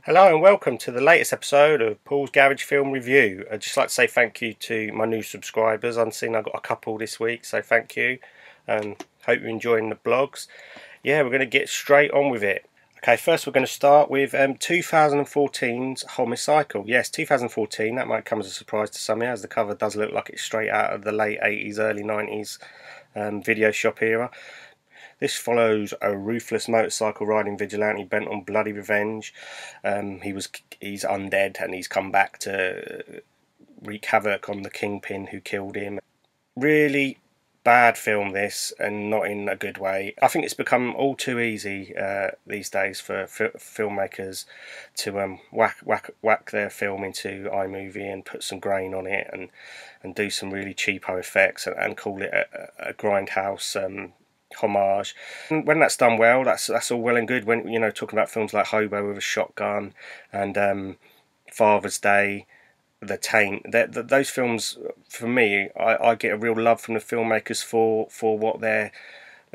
Hello and welcome to the latest episode of Paul's Garage Film Review. I'd just like to say thank you to my new subscribers. I've seen I've got a couple this week, so thank you. Hope you're enjoying the blogs. Yeah, we're going to get straight on with it. Okay, first we're going to start with 2014's Homicycle. Yes, 2014, that might come as a surprise to some of you, as the cover does look like it's straight out of the late 80s, early 90s video shop era. This follows a ruthless motorcycle riding vigilante bent on bloody revenge. He's undead and he's come back to wreak havoc on the kingpin who killed him. Really bad film, this, and not in a good way. I think it's become all too easy these days for filmmakers to whack their film into iMovie and put some grain on it and do some really cheapo effects and call it a grindhouse homage. And when that's done well, that's all well and good. When talking about films like Hobo with a Shotgun and Father's Day, The Taint, those films, for me, I get a real love from the filmmakers for what they're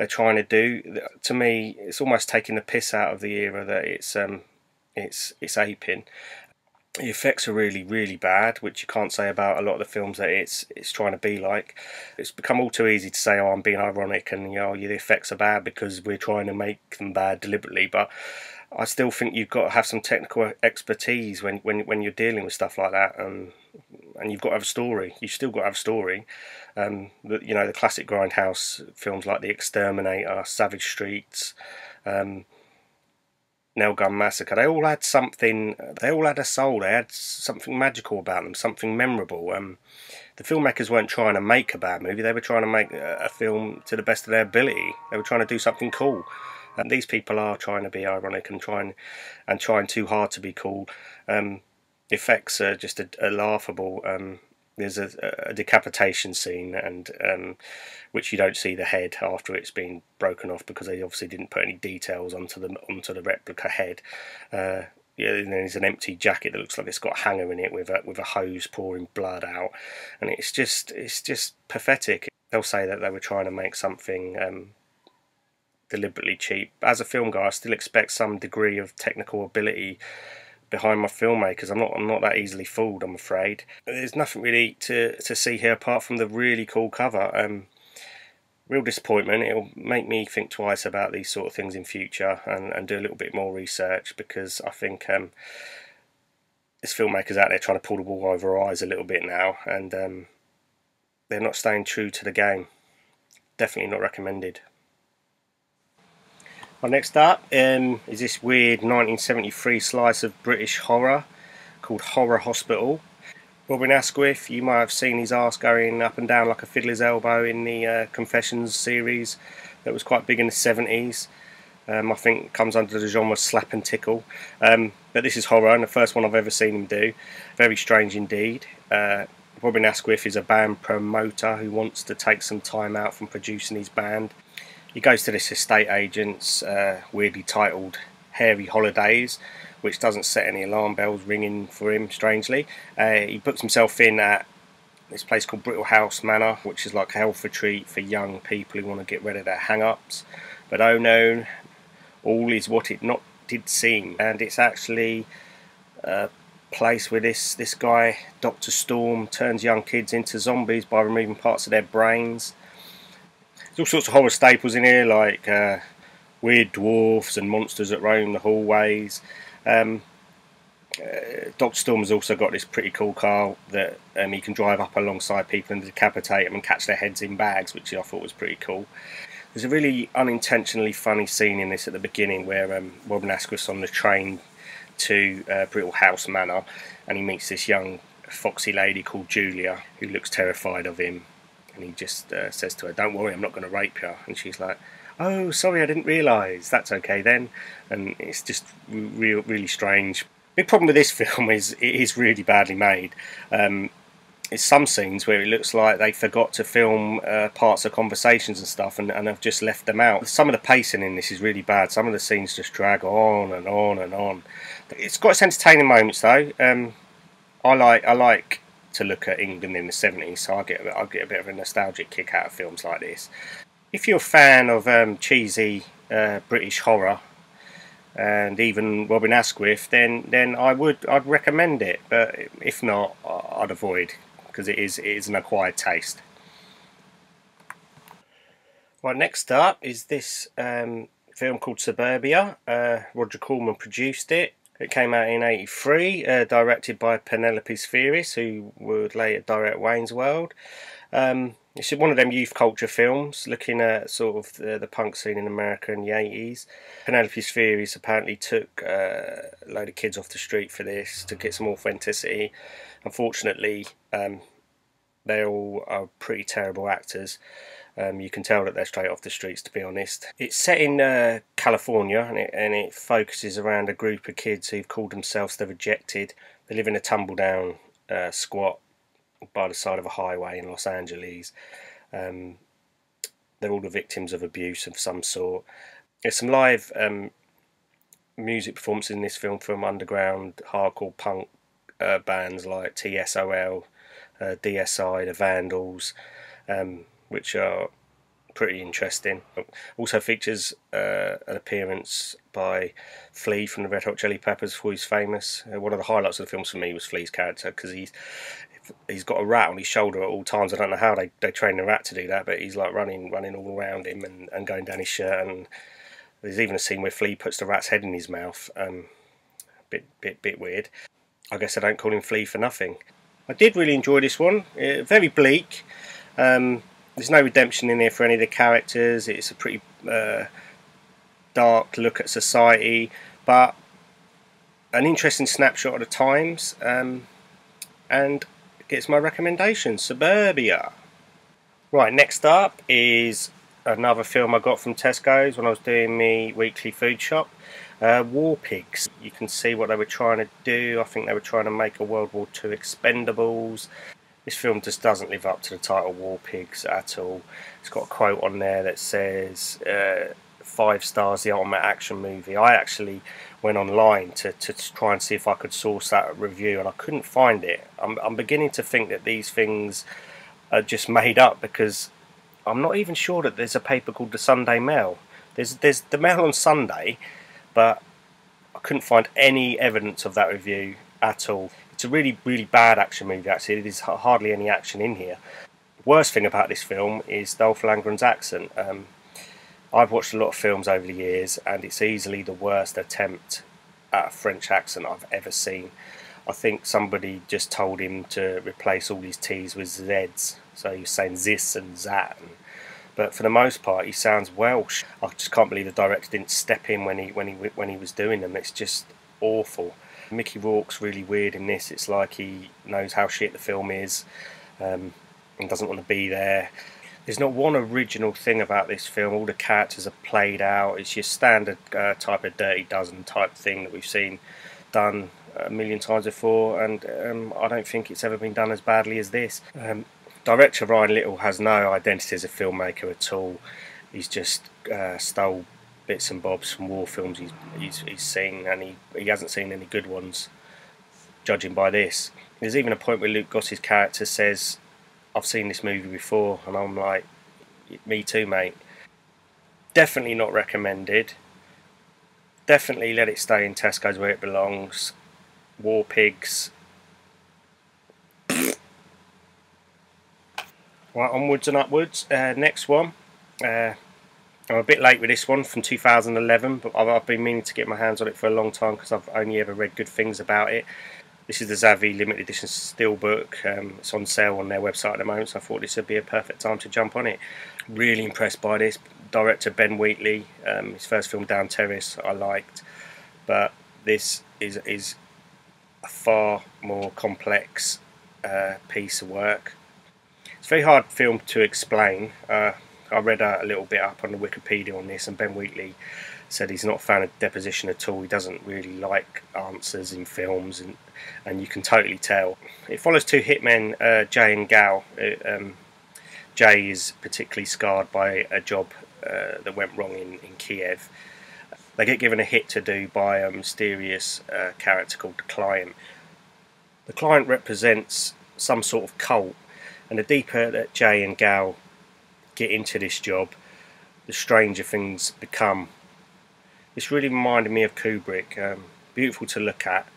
trying to do. To me, it's almost taking the piss out of the era that it's aping. The effects are really, really bad, which you can't say about a lot of the films that it's trying to be like. It's become all too easy to say, "Oh, I'm being ironic," and the effects are bad because we're trying to make them bad deliberately. But I still think you've got to have some technical expertise when you're dealing with stuff like that, and you've got to have a story. You've still got to have a story. The classic grindhouse films like The Exterminator, Savage Streets, Nail Gun Massacre, they all had something. They all had a soul. They had something magical about them, something memorable. The filmmakers weren't trying to make a bad movie. They were trying to make a film to the best of their ability. They were trying to do something cool. And these people are trying to be ironic and trying too hard to be cool. The effects are just a laughable. There's a decapitation scene, and which you don't see the head after it's been broken off because they obviously didn't put any details onto the replica head. And there's an empty jacket that looks like it's got a hanger in it with a hose pouring blood out, and it's just pathetic. They'll say that they were trying to make something deliberately cheap. As a film guy, I still expect some degree of technical ability behind my filmmakers. I'm not that easily fooled, I'm afraid. There's nothing really to see here apart from the really cool cover. Real disappointment. It'll make me think twice about these sort of things in future and do a little bit more research, because I think there's filmmakers out there trying to pull the wool over our eyes a little bit now, and they're not staying true to the game. Definitely not recommended. Well, next up is this weird 1973 slice of British horror called Horror Hospital. Robin Asquith, you might have seen his arse going up and down like a fiddler's elbow in the Confessions series that was quite big in the 70s. I think it comes under the genre slap and tickle. But this is horror, and the first one I've ever seen him do. Very strange indeed. Robin Asquith is a band promoter who wants to take some time out from producing his band. He goes to this estate agent's weirdly titled Hairy Holidays, which doesn't set any alarm bells ringing for him, strangely. He books himself in at this place called Brittle House Manor, which is like a health retreat for young people who want to get rid of their hang-ups. But oh no, all is what it not did seem. And it's actually a place where this guy, Dr. Storm, turns young kids into zombies by removing parts of their brains. There's all sorts of horror staples in here, like weird dwarfs and monsters that roam the hallways. Dr. Storm has also got this pretty cool car that he can drive up alongside people and decapitate them and catch their heads in bags, which I thought was pretty cool. There's a really unintentionally funny scene in this at the beginning where Robin Asquith's on the train to Brittle House Manor, and he meets this young foxy lady called Julia who looks terrified of him. And he just says to her, "Don't worry, I'm not going to rape you." And she's like, "Oh, sorry, I didn't realise. That's okay then." And it's just really strange. Big problem with this film is it is really badly made. There's some scenes where it looks like they forgot to film parts of conversations and stuff and have just left them out. Some of the pacing in this is really bad. Some of the scenes just drag on and on and on. It's got its entertaining moments though. I like to look at England in the 70s, so I get a bit of a nostalgic kick out of films like this. If you're a fan of cheesy British horror, and even Robin Asquith, then I'd recommend it. But if not, I'd avoid, because it is an acquired taste. Right, next up is this film called Surburbia. Roger Corman produced it. It came out in '83, directed by Penelope Spheris, who would later direct Wayne's World. It's one of them youth culture films looking at sort of the punk scene in America in the '80s. Penelope Spheris apparently took a load of kids off the street for this to get some authenticity. Unfortunately, they all are pretty terrible actors. You can tell that they're straight off the streets, to be honest. It's set in California, and it focuses around a group of kids who've called themselves the Rejected. They live in a tumble-down squat by the side of a highway in Los Angeles. They're all the victims of abuse of some sort. There's some live music performances in this film from underground hardcore punk bands like TSOL, DSI, the Vandals, which are pretty interesting. Also features an appearance by Flea from the Red Hot Chili Peppers, before he's famous. One of the highlights of the films for me was Flea's character, because he's got a rat on his shoulder at all times. I don't know how they train the rat to do that, but he's like running all around him and going down his shirt. And there's even a scene where Flea puts the rat's head in his mouth. Bit weird. I guess I don't call him Flea for nothing. I did really enjoy this one. Very bleak. There's no redemption in here for any of the characters. It's a pretty dark look at society, but an interesting snapshot of the times, and it gets my recommendation, Surburbia. Right, next up is another film I got from Tesco's when I was doing my weekly food shop. War Pigs. You can see what they were trying to do. I think they were trying to make a World War II Expendables. This film just doesn't live up to the title War Pigs at all. It's got a quote on there that says 5 stars, the ultimate action movie. I actually went online to try and see if I could source that review, and I couldn't find it. I'm beginning to think that these things are just made up, because I'm not even sure that there's a paper called the Sunday Mail. There's the Mail on Sunday, but I couldn't find any evidence of that review at all. It's a really, really bad action movie, actually. There's hardly any action in here. The worst thing about this film is Dolph Lundgren's accent. I've watched a lot of films over the years, and it's easily the worst attempt at a French accent I've ever seen. I think somebody just told him to replace all these T's with Z's, so he's saying this and that. But for the most part, he sounds Welsh. I just can't believe the director didn't step in when he was doing them. It's just awful. Mickey Rourke's really weird in this. It's like he knows how shit the film is, and doesn't want to be there. There's not one original thing about this film. All the characters are played out. It's your standard type of Dirty Dozen type thing that we've seen done a million times before, and I don't think it's ever been done as badly as this. Director Ryan Little has no identity as a filmmaker at all. He's just stole bits and bobs from war films he's seen, and he hasn't seen any good ones, judging by this. There's even a point where Luke Goss's character says, "I've seen this movie before," and I'm like, me too, mate. Definitely not recommended. Definitely let it stay in Tesco's where it belongs. War Pigs. Right, onwards and upwards. Next one. I'm a bit late with this one, from 2011, but I've been meaning to get my hands on it for a long time, because I've only ever read good things about it. This is the Zavvi limited edition steelbook. It's on sale on their website at the moment, so I thought this would be a perfect time to jump on it. Really impressed by this. Director Ben Wheatley, his first film Down Terrace I liked, but this is a far more complex piece of work. It's a very hard film to explain. I read a little bit up on the Wikipedia on this, and Ben Wheatley said he's not a fan of deposition at all. He doesn't really like answers in films, and you can totally tell. It follows 2 hitmen, Jay and Gal. Jay is particularly scarred by a job that went wrong in Kiev. They get given a hit to do by a mysterious character called the Client. The Client represents some sort of cult, and the deeper that Jay and Gal get into this job, the stranger things become. This really reminded me of Kubrick. Beautiful to look at.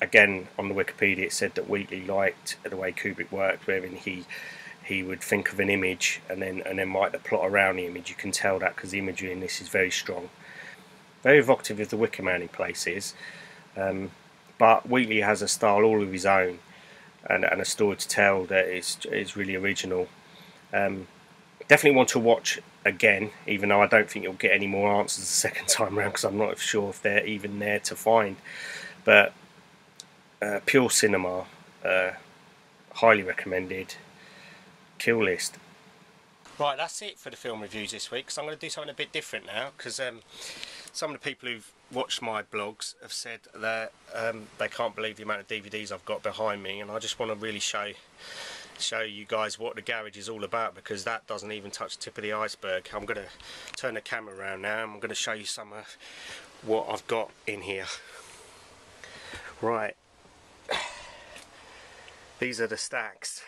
Again, on the Wikipedia it said that Wheatley liked the way Kubrick worked, wherein he would think of an image and then write the plot around the image. You can tell that because the imagery in this is very strong, very evocative of the Wicker Man in places. But Wheatley has a style all of his own, and a story to tell that is really original. Definitely want to watch again, even though I don't think you'll get any more answers the second time around, because I'm not sure if they're even there to find. But pure cinema, highly recommended. Kill list. Right, that's it for the film reviews this week, because I'm going to do something a bit different now, because some of the people who've watched my blogs have said that they can't believe the amount of DVDs I've got behind me, and I just want to really show you guys what the garage is all about, because that doesn't even touch the tip of the iceberg. I'm going to turn the camera around now and I'm going to show you some of what I've got in here. Right, these are the stacks,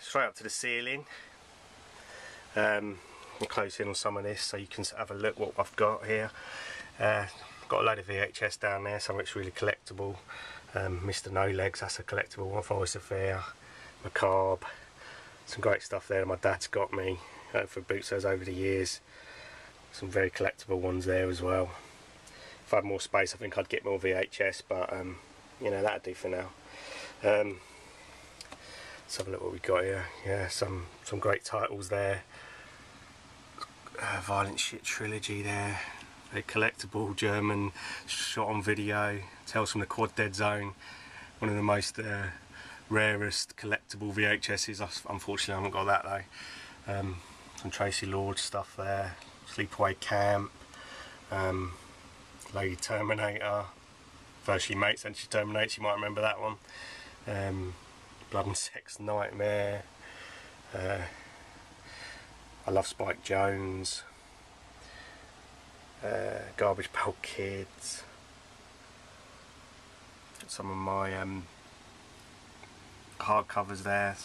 straight up to the ceiling. I'll close in on some of this so you can have a look what I've got here. Got a load of VHS down there, some of it's really collectible. Mr. No Legs, that's a collectible one from Oyster Fair. Macabre, some great stuff there my dad's got me for bootleggers over the years. Some very collectible ones there as well. If I had more space I think I'd get more VHS, but you know, that'd do for now. Let's have a look what we got here. Yeah, some great titles there. Violent Shit trilogy there, a collectible German shot on video, Tales from the Quad Dead Zone, one of the most rarest collectible VHS's. Unfortunately I haven't got that though. Some Tracy Lord stuff there, Sleepaway Camp, Lady Terminator, First She Mates and She Terminates, you might remember that one. Blood and Sex Nightmare. I love Spike Jones. Garbage Pail Kids. Some of my hardcovers there,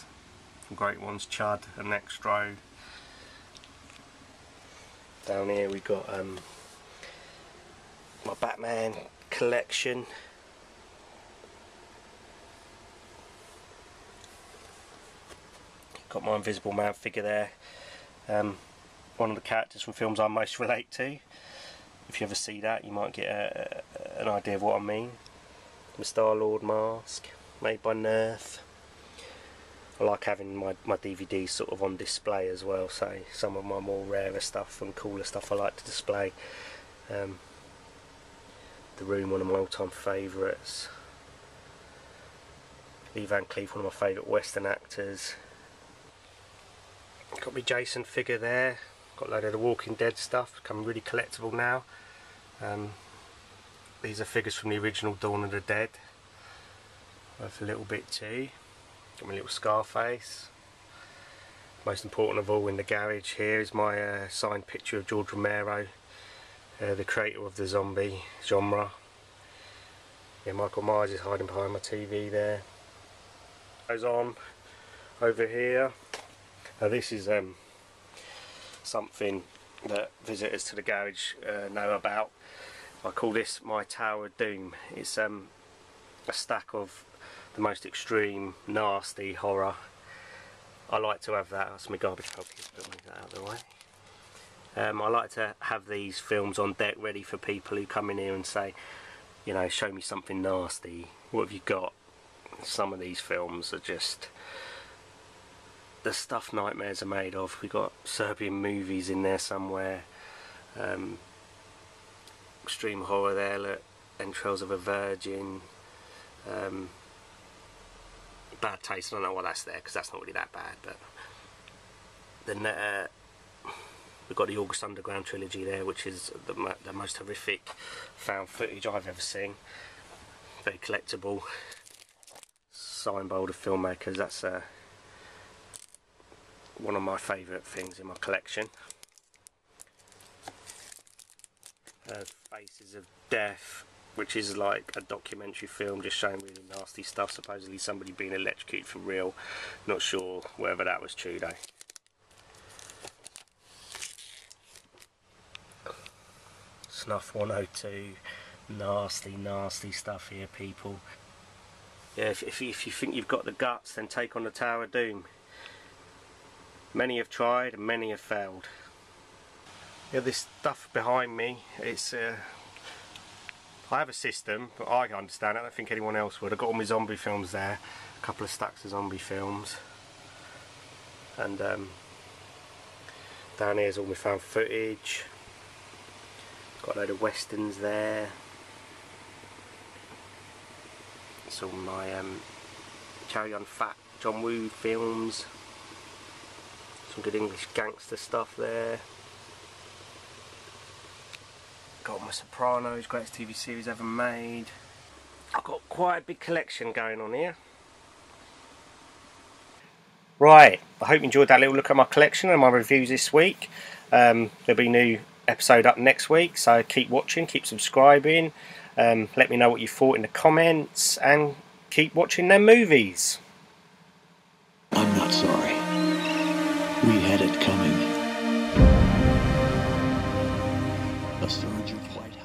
some great ones, Chud and Next Road. Down here we've got my Batman collection. Got my Invisible Man figure there. One of the characters from films I most relate to. If you ever see that, you might get an idea of what I mean. My Star-Lord mask, made by Nerf. I like having my DVDs sort of on display as well, so some of my more rarer stuff and cooler stuff I like to display. The Room, one of my all-time favourites. Lee Van Cleef, one of my favourite Western actors. Got my Jason figure there. Got a load of the Walking Dead stuff, becoming really collectible now. These are figures from the original Dawn of the Dead. Worth a little bit too. Got my little Scarface. Most important of all in the garage here is my signed picture of George Romero, the creator of the zombie genre. Yeah, Michael Myers is hiding behind my TV there. Goes on over here. Now this is something that visitors to the garage know about. I call this my Tower of Doom. It's a stack of the most extreme, nasty horror. I like to have that. That's my garbage pail, but move that out of the way. I like to have these films on deck ready for people who come in here and say, you know, show me something nasty. What have you got? Some of these films are just the stuff nightmares are made of. We've got Serbian movies in there somewhere. Extreme horror there, look, Entrails of a Virgin. Bad Taste, I don't know why that's there because that's not really that bad, but then we've got the August Underground trilogy there, which is the most horrific found footage I've ever seen. Very collectible, signed by all the filmmakers. That's one of my favourite things in my collection. Faces of Death, which is like a documentary film just showing really nasty stuff, supposedly somebody being electrocuted for real. Not sure whether that was true though. Snuff 102. Nasty, nasty stuff here, people. Yeah, if you think you've got the guts, then take on the Tower of Doom. Many have tried and many have failed. Yeah, this stuff behind me, it's I have a system, but I understand it. I don't think anyone else would. I've got all my zombie films there, a couple of stacks of zombie films, and down here's all my found footage. Got a load of westerns there. It's all my Carry On Fat John Woo films. Some good English gangster stuff there. Got my Sopranos, greatest TV series ever made. I've got quite a big collection going on here. Right, I hope you enjoyed that little look at my collection and my reviews this week. There'll be a new episode up next week, so keep watching, keep subscribing. Let me know what you thought in the comments, and keep watching them movies. I'm not sorry. We had it coming. A surge of white